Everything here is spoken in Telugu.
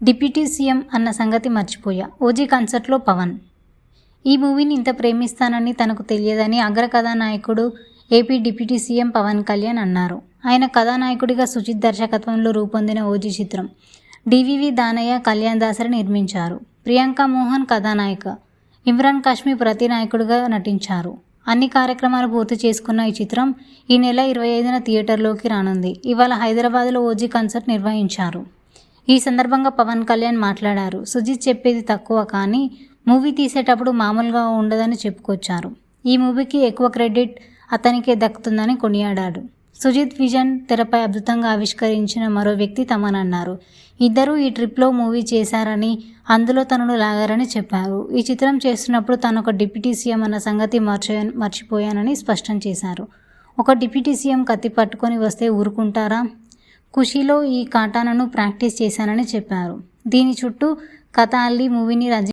డిప్యూటీ సీఎం అన్న సంగతి మర్చిపోయా. ఓజీ కన్సర్ట్లో పవన్. ఈ మూవీని ఇంత ప్రేమిస్తానని తనకు తెలియదని అగ్ర కథానాయకుడు AP deputy CM Pawan Kalyan అన్నారు. ఆయన కథానాయకుడిగా సుజిత్ దర్శకత్వంలో రూపొందిన ఓజీ చిత్రం డివివి దానయ్య, కళ్యాణ్ దాసరి నిర్మించారు. ప్రియాంక మోహన్ కథానాయిక, ఇమ్రాన్ కాష్మీ ప్రతినాయకుడిగా నటించారు. అన్ని కార్యక్రమాలు పూర్తి చేసుకున్న ఈ చిత్రం ఈ నెల 25న థియేటర్లోకి రానుంది. ఇవాళ హైదరాబాద్లో ఓజీ కన్సర్ట్ నిర్వహించారు. ఈ సందర్భంగా పవన్ కళ్యాణ్ మాట్లాడారు. సుజిత్ చెప్పేది తక్కువ కానీ మూవీ తీసేటప్పుడు మామూలుగా ఉండదని చెప్పుకొచ్చారు. ఈ మూవీకి ఎక్కువ క్రెడిట్ అతనికే దక్కుతుందని కొనియాడాడు. సుజిత్ విజన్ తెరపై అద్భుతంగా ఆవిష్కరించిన మరో వ్యక్తి తమన్ అన్నారు. ఇద్దరూ ఈ ట్రిప్లో మూవీ చేశారని, అందులో తనను లాగారని చెప్పారు. ఈ చిత్రం చేస్తున్నప్పుడు తాను ఒక డిప్యూటీ సీఎం అన్న సంగతి మర్చిపోయానని స్పష్టం చేశారు. ఒక డిప్యూటీ సీఎం కత్తి పట్టుకొని వస్తే ఊరుకుంటారా? ఖుషీలో ఈ కాటానను ప్రాక్టీస్ చేశానని చెప్పారు. దీని చుట్టూ కథ అల్లి మూవీని